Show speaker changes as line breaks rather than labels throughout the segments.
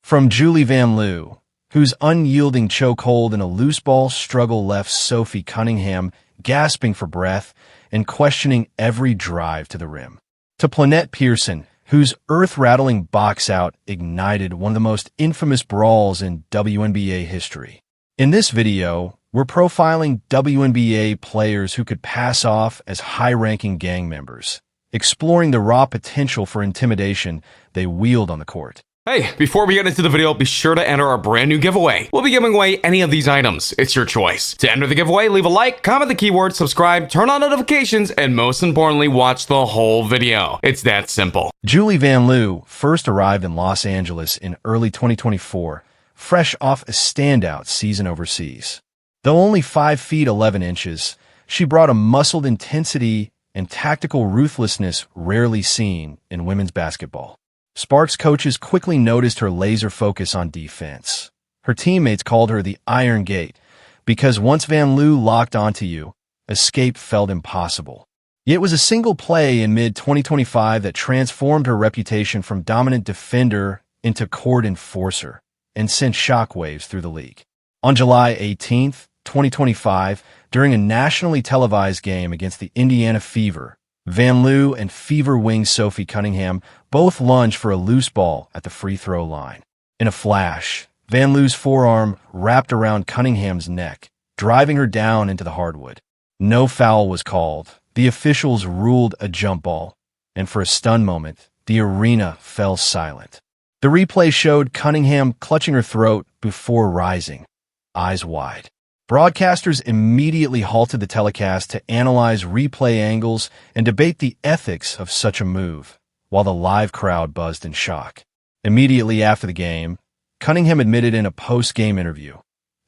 From Julie Vanloo, whose unyielding chokehold in a loose ball struggle left Sophie Cunningham gasping for breath and questioning every drive to the rim, to Plenette Pierson, whose earth-rattling box-out ignited one of the most infamous brawls in WNBA history. In this video, we're profiling WNBA players who could pass off as high-ranking gang members, exploring the raw potential for intimidation they wield on the court.
Hey, before we get into the video, be sure to enter our brand new giveaway. We'll be giving away any of these items. It's your choice. To enter the giveaway, leave a like, comment the keyword, subscribe, turn on notifications, and most importantly, watch the whole video. It's that simple.
Julie Vanloo first arrived in Los Angeles in early 2024, fresh off a standout season overseas. Though only 5 feet 11 inches, she brought a muscled intensity and tactical ruthlessness rarely seen in women's basketball. Sparks coaches quickly noticed her laser focus on defense. Her teammates called her the Iron Gate because once Vanloo locked onto you, escape felt impossible. It was a single play in mid-2025 that transformed her reputation from dominant defender into court enforcer and sent shockwaves through the league. On July 18, 2025, during a nationally televised game against the Indiana Fever, Vanloo and Fever wing Sophie Cunningham both lunged for a loose ball at the free throw line. In a flash, Vanloo's forearm wrapped around Cunningham's neck, driving her down into the hardwood. No foul was called. The officials ruled a jump ball, and for a stunned moment, the arena fell silent. The replay showed Cunningham clutching her throat before rising, eyes wide. Broadcasters immediately halted the telecast to analyze replay angles and debate the ethics of such a move, while the live crowd buzzed in shock. Immediately after the game, Cunningham admitted in a post-game interview,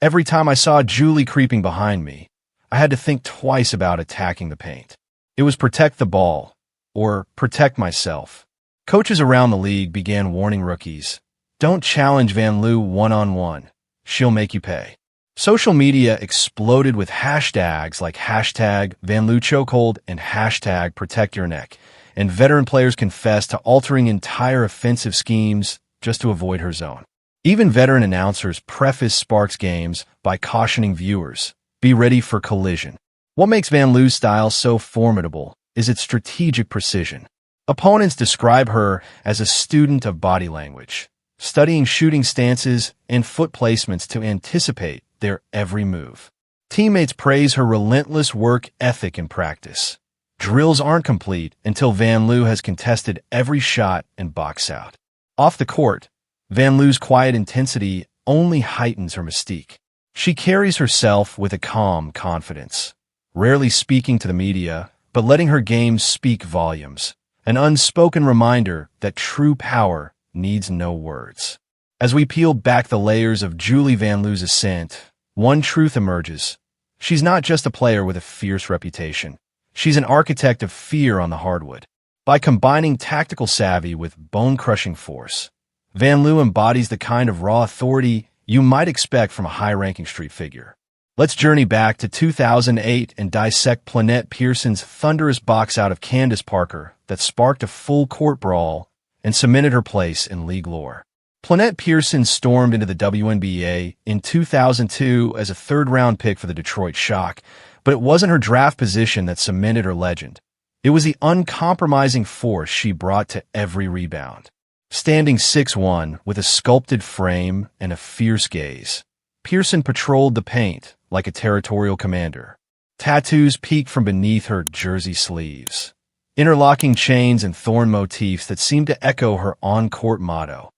"Every time I saw Julie creeping behind me, I had to think twice about attacking the paint. It was protect the ball, or protect myself." Coaches around the league began warning rookies, "Don't challenge Vanloo one-on-one. She'll make you pay." Social media exploded with hashtags like hashtag Vanloo chokehold and hashtag protect your neck, and veteran players confessed to altering entire offensive schemes just to avoid her zone. Even veteran announcers prefaced Sparks games by cautioning viewers, "Be ready for collision." What makes Vanloo's style so formidable is its strategic precision. Opponents describe her as a student of body language, studying shooting stances and foot placements to anticipate their every move. Teammates praise her relentless work ethic in practice. Drills aren't complete until Vanloo has contested every shot and box out. Off the court, Vanloo's quiet intensity only heightens her mystique. She carries herself with a calm confidence, rarely speaking to the media, but letting her game speak volumes, an unspoken reminder that true power needs no words. As we peel back the layers of Julie Vanloo's ascent, one truth emerges. She's not just a player with a fierce reputation. She's an architect of fear on the hardwood. By combining tactical savvy with bone-crushing force, Vanloo embodies the kind of raw authority you might expect from a high-ranking street figure. Let's journey back to 2008 and dissect Plenette Pierson's thunderous box-out of Candace Parker that sparked a full-court brawl and cemented her place in league lore. Plenette Pierson stormed into the WNBA in 2002 as a third-round pick for the Detroit Shock, but it wasn't her draft position that cemented her legend. It was the uncompromising force she brought to every rebound. Standing 6'1", with a sculpted frame and a fierce gaze, Pearson patrolled the paint like a territorial commander. Tattoos peeked from beneath her jersey sleeves, interlocking chains and thorn motifs that seemed to echo her on-court motto,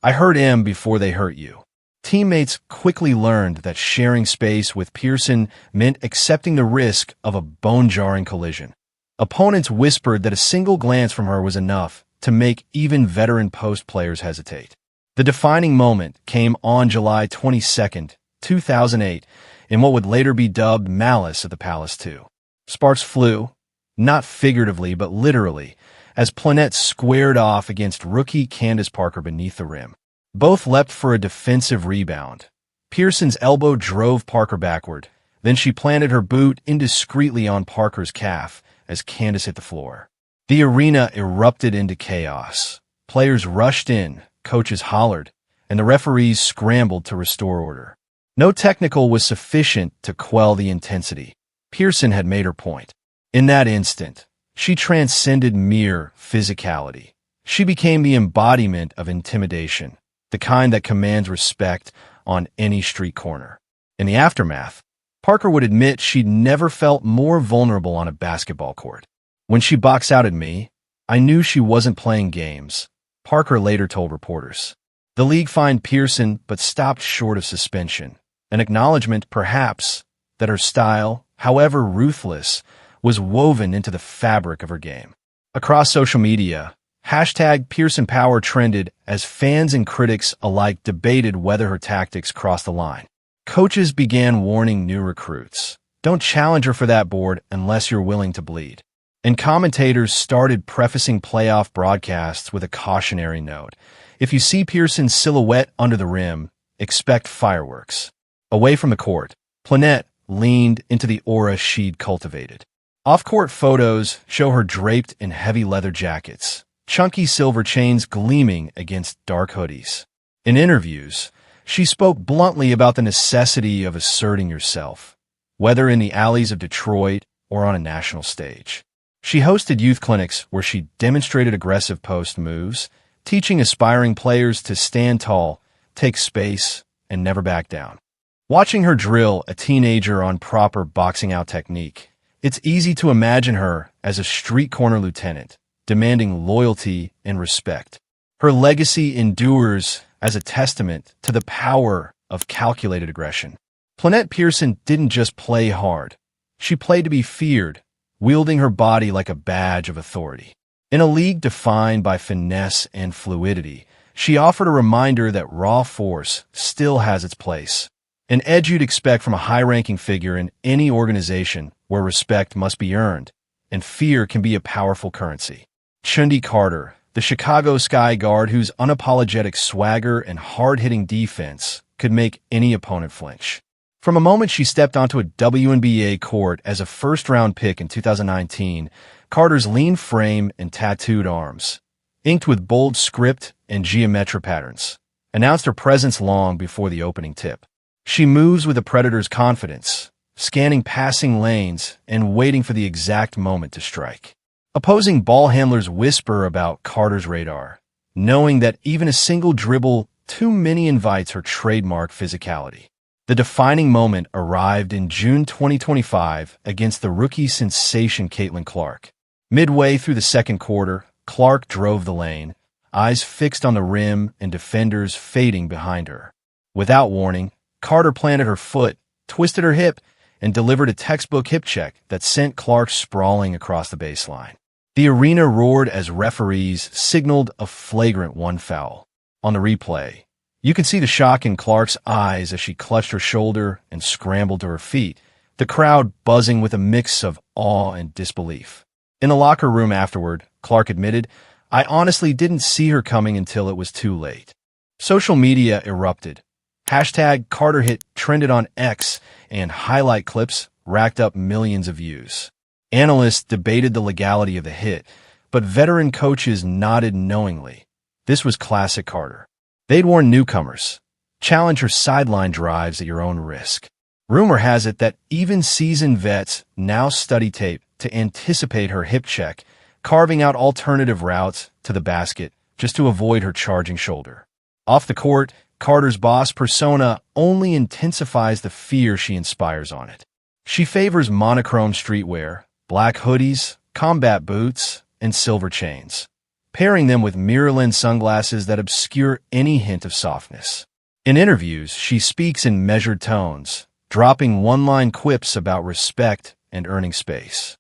"I hurt him before they hurt you." Teammates quickly learned that sharing space with Pearson meant accepting the risk of a bone-jarring collision. Opponents whispered that a single glance from her was enough to make even veteran post players hesitate. The defining moment came on July 22, 2008, in what would later be dubbed Malice at the Palace 2. Sparks flew, not figuratively but literally, as Plenette squared off against rookie Candace Parker beneath the rim. Both leapt for a defensive rebound. Pearson's elbow drove Parker backward. Then she planted her boot indiscreetly on Parker's calf as Candace hit the floor. The arena erupted into chaos. Players rushed in, coaches hollered, and the referees scrambled to restore order. No technical was sufficient to quell the intensity. Pearson had made her point. In that instant, she transcended mere physicality. She became the embodiment of intimidation, the kind that commands respect on any street corner. In the aftermath, Parker would admit she'd never felt more vulnerable on a basketball court. When she boxed out at me, I knew she wasn't playing games, Parker later told reporters. The league fined Pearson but stopped short of suspension, an acknowledgement, perhaps, that her style, however ruthless, was woven into the fabric of her game. Across social media, #PearsonPower trended as fans and critics alike debated whether her tactics crossed the line. Coaches began warning new recruits, "Don't challenge her for that board unless you're willing to bleed." And commentators started prefacing playoff broadcasts with a cautionary note. If you see Pearson's silhouette under the rim, expect fireworks. Away from the court, Plenette leaned into the aura she'd cultivated. Off-court photos show her draped in heavy leather jackets, chunky silver chains gleaming against dark hoodies. In interviews, she spoke bluntly about the necessity of asserting yourself, whether in the alleys of Detroit or on a national stage. She hosted youth clinics where she demonstrated aggressive post moves, teaching aspiring players to stand tall, take space, and never back down. Watching her drill a teenager on proper boxing out technique, it's easy to imagine her as a street corner lieutenant, demanding loyalty and respect. Her legacy endures as a testament to the power of calculated aggression. Plenette Pierson didn't just play hard. She played to be feared, wielding her body like a badge of authority. In a league defined by finesse and fluidity, she offered a reminder that raw force still has its place, an edge you'd expect from a high-ranking figure in any organization where respect must be earned, and fear can be a powerful currency. Chennedy Carter, the Chicago Sky Guard whose unapologetic swagger and hard-hitting defense could make any opponent flinch. From a moment she stepped onto a WNBA court as a first-round pick in 2019, Carter's lean frame and tattooed arms, inked with bold script and geometric patterns, announced her presence long before the opening tip. She moves with a predator's confidence, scanning passing lanes and waiting for the exact moment to strike. Opposing ball handlers whisper about Carter's radar, knowing that even a single dribble too many invites her trademark physicality. The defining moment arrived in June 2025 against the rookie sensation Caitlin Clark. Midway through the second quarter, Clark drove the lane, eyes fixed on the rim and defenders fading behind her. Without warning, Carter planted her foot, twisted her hip, and delivered a textbook hip check that sent Clark sprawling across the baseline. The arena roared as referees signaled a flagrant one foul. On the replay, you can see the shock in Clark's eyes as she clutched her shoulder and scrambled to her feet, the crowd buzzing with a mix of awe and disbelief. In the locker room afterward, Clark admitted, "I honestly didn't see her coming until it was too late." Social media erupted. #CarterHit trended on X, and highlight clips racked up millions of views. Analysts debated the legality of the hit, but veteran coaches nodded knowingly. This was classic Carter. They'd warn newcomers, challenge her sideline drives at your own risk. Rumor has it that even seasoned vets now study tape to anticipate her hip check, carving out alternative routes to the basket just to avoid her charging shoulder. Off the court, Carter's boss persona only intensifies the fear she inspires on it. She favors monochrome streetwear, black hoodies, combat boots, and silver chains, pairing them with mirror lens sunglasses that obscure any hint of softness. In interviews, she speaks in measured tones, dropping one-line quips about respect and earning space.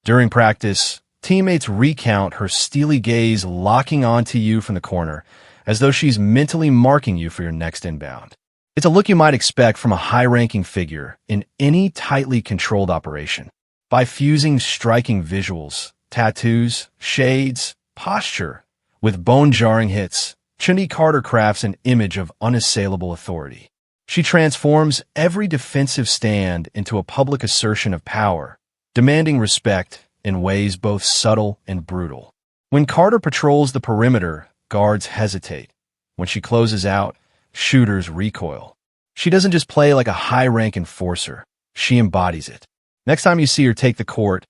During practice, teammates recount her steely gaze locking onto you from the corner, as though she's mentally marking you for your next inbound. It's a look you might expect from a high-ranking figure in any tightly controlled operation. By fusing striking visuals, tattoos, shades, posture, with bone-jarring hits, Chennedy Carter crafts an image of unassailable authority. She transforms every defensive stand into a public assertion of power, demanding respect in ways both subtle and brutal. When Carter patrols the perimeter, guards hesitate. When she closes out, shooters recoil. She doesn't just play like a high-rank enforcer. She embodies it. Next time you see her take the court,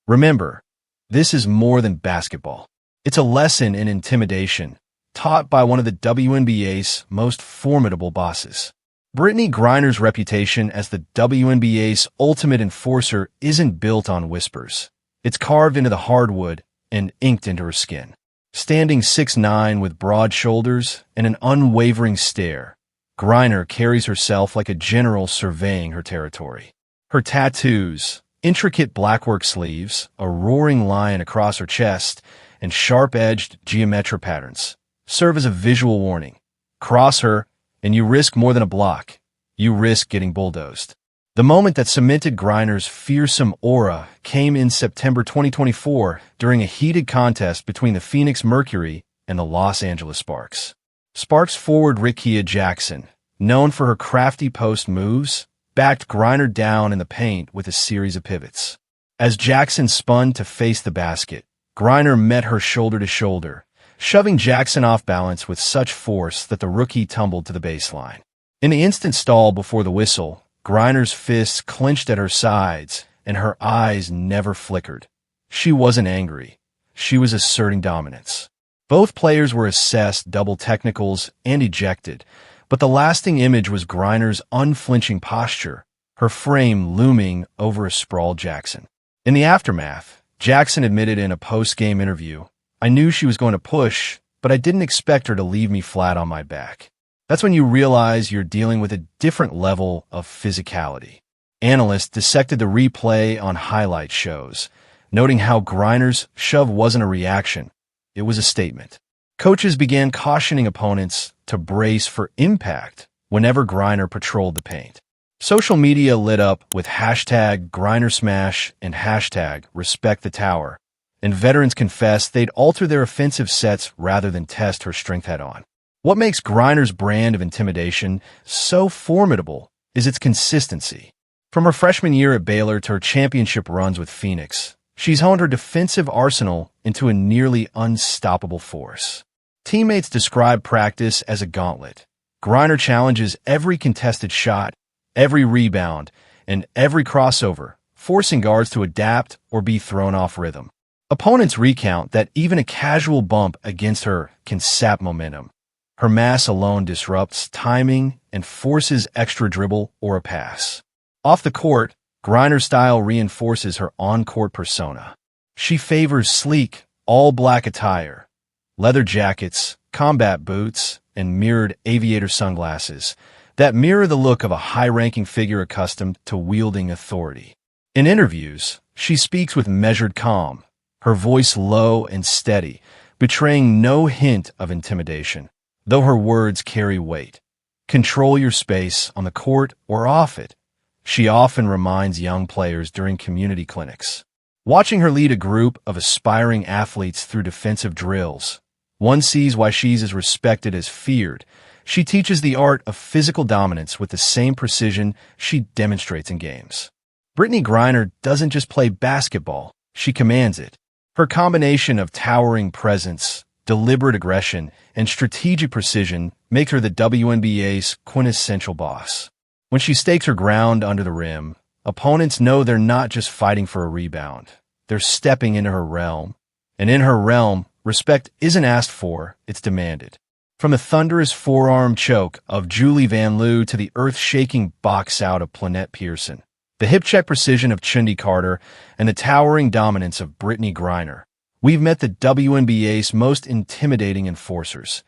remember, this is more than basketball. It's a lesson in intimidation, taught by one of the WNBA's most formidable bosses. Britney Griner's reputation as the WNBA's ultimate enforcer isn't built on whispers. It's carved into the hardwood and inked into her skin. Standing 6'9" with broad shoulders and an unwavering stare, Griner carries herself like a general surveying her territory. Her tattoos, intricate blackwork sleeves, a roaring lion across her chest, and sharp-edged geometric patterns serve as a visual warning. Cross her, and you risk more than a block. You risk getting bulldozed. The moment that cemented Griner's fearsome aura came in September 2024 during a heated contest between the Phoenix Mercury and the Los Angeles Sparks. Sparks forward Rickea Jackson, known for her crafty post moves, backed Griner down in the paint with a series of pivots. As Jackson spun to face the basket, Griner met her shoulder to shoulder, shoving Jackson off balance with such force that the rookie tumbled to the baseline. In the instant stall before the whistle, Griner's fists clenched at her sides, and her eyes never flickered. She wasn't angry. She was asserting dominance. Both players were assessed double technicals and ejected, but the lasting image was Griner's unflinching posture, her frame looming over a sprawled Jackson. In the aftermath, Jackson admitted in a post-game interview, "I knew she was going to push, but I didn't expect her to leave me flat on my back." That's when you realize you're dealing with a different level of physicality. Analysts dissected the replay on highlight shows, noting how Griner's shove wasn't a reaction. It was a statement. Coaches began cautioning opponents to brace for impact whenever Griner patrolled the paint. Social media lit up with hashtag #GrinerSmash and hashtag #RespectTheTower, and veterans confessed they'd alter their offensive sets rather than test her strength head-on. What makes Griner's brand of intimidation so formidable is its consistency. From her freshman year at Baylor to her championship runs with Phoenix, she's honed her defensive arsenal into a nearly unstoppable force. Teammates describe practice as a gauntlet. Griner challenges every contested shot, every rebound, and every crossover, forcing guards to adapt or be thrown off rhythm. Opponents recount that even a casual bump against her can sap momentum. Her mass alone disrupts timing and forces extra dribble or a pass. Off the court, Griner's style reinforces her on-court persona. She favors sleek, all-black attire, leather jackets, combat boots, and mirrored aviator sunglasses that mirror the look of a high-ranking figure accustomed to wielding authority. In interviews, she speaks with measured calm, her voice low and steady, betraying no hint of intimidation, though her words carry weight. Control your space on the court or off it, she often reminds young players during community clinics. Watching her lead a group of aspiring athletes through defensive drills, one sees why she's as respected as feared. She teaches the art of physical dominance with the same precision she demonstrates in games. Britney Griner doesn't just play basketball, she commands it. Her combination of towering presence, deliberate aggression, and strategic precision make her the WNBA's quintessential boss. When she stakes her ground under the rim, opponents know they're not just fighting for a rebound. They're stepping into her realm. And in her realm, respect isn't asked for, it's demanded. From the thunderous forearm choke of Julie Vanloo to the earth-shaking box out of Plenette Pierson, the hip-check precision of Chennedy Carter, and the towering dominance of Britney Griner, we've met the WNBA's most intimidating enforcers,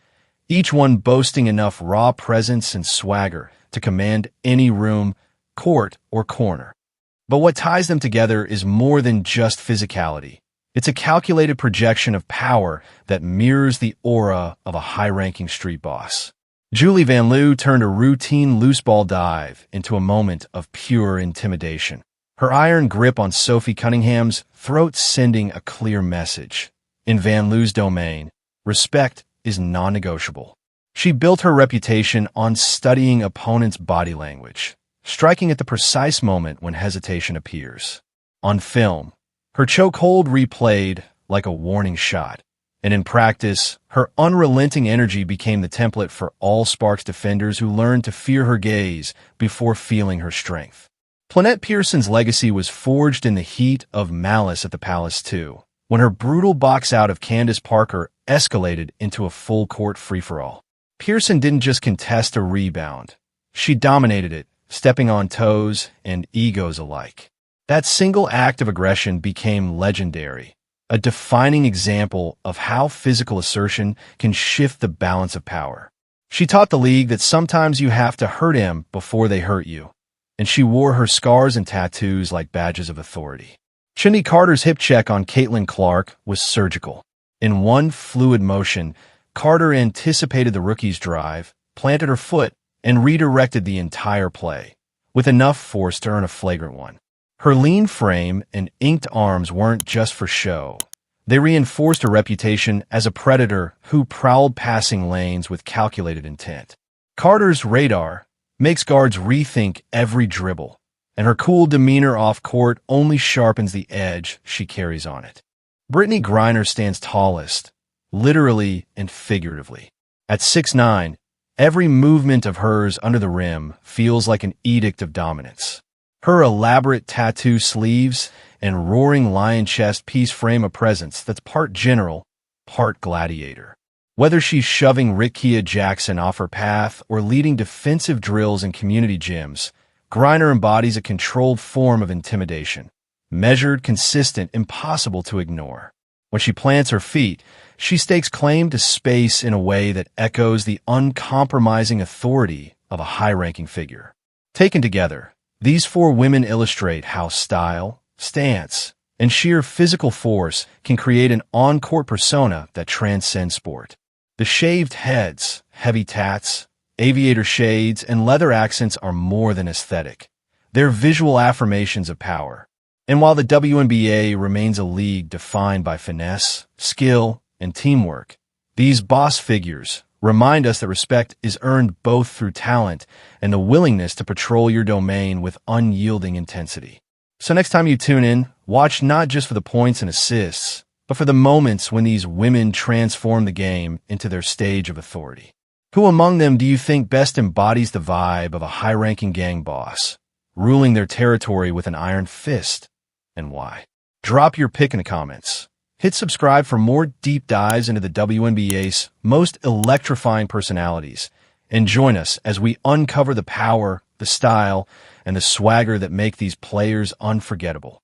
each one boasting enough raw presence and swagger to command any room, court, or corner. But what ties them together is more than just physicality. It's a calculated projection of power that mirrors the aura of a high-ranking street boss. Julie Vanloo turned a routine loose ball dive into a moment of pure intimidation, her iron grip on Sophie Cunningham's throat sending a clear message. In Vanloo's domain, respect is non-negotiable. She built her reputation on studying opponents' body language, striking at the precise moment when hesitation appears. On film, her chokehold replayed like a warning shot. And in practice, her unrelenting energy became the template for all Sparks defenders who learned to fear her gaze before feeling her strength. Plenette Pierson's legacy was forged in the heat of malice at the Palace too, when her brutal box-out of Candace Parker escalated into a full-court free-for-all. Pearson didn't just contest a rebound. She dominated it, stepping on toes and egos alike. That single act of aggression became legendary, a defining example of how physical assertion can shift the balance of power. She taught the league that sometimes you have to hurt him before they hurt you, and she wore her scars and tattoos like badges of authority. Chennedy Carter's hip check on Caitlin Clark was surgical. In one fluid motion, Carter anticipated the rookie's drive, planted her foot, and redirected the entire play, with enough force to earn a flagrant one. Her lean frame and inked arms weren't just for show. They reinforced her reputation as a predator who prowled passing lanes with calculated intent. Carter's radar makes guards rethink every dribble, and her cool demeanor off-court only sharpens the edge she carries on it. Britney Griner stands tallest, literally and figuratively. At 6'9", every movement of hers under the rim feels like an edict of dominance. Her elaborate tattoo sleeves and roaring lion chest piece frame a presence that's part general, part gladiator. Whether she's shoving Rickea Jackson off her path or leading defensive drills in community gyms, Griner embodies a controlled form of intimidation. Measured, consistent, impossible to ignore. When she plants her feet, she stakes claim to space in a way that echoes the uncompromising authority of a high-ranking figure. Taken together, these four women illustrate how style, stance, and sheer physical force can create an on-court persona that transcends sport. The shaved heads, heavy tats, aviator shades, and leather accents are more than aesthetic. They're visual affirmations of power. And while the WNBA remains a league defined by finesse, skill, and teamwork, these boss figures remind us that respect is earned both through talent and the willingness to patrol your domain with unyielding intensity. So next time you tune in, watch not just for the points and assists, but for the moments when these women transform the game into their stage of authority. Who among them do you think best embodies the vibe of a high-ranking gang boss, ruling their territory with an iron fist, and why? Drop your pick in the comments. Hit subscribe for more deep dives into the WNBA's most electrifying personalities, and join us as we uncover the power, the style, and the swagger that make these players unforgettable.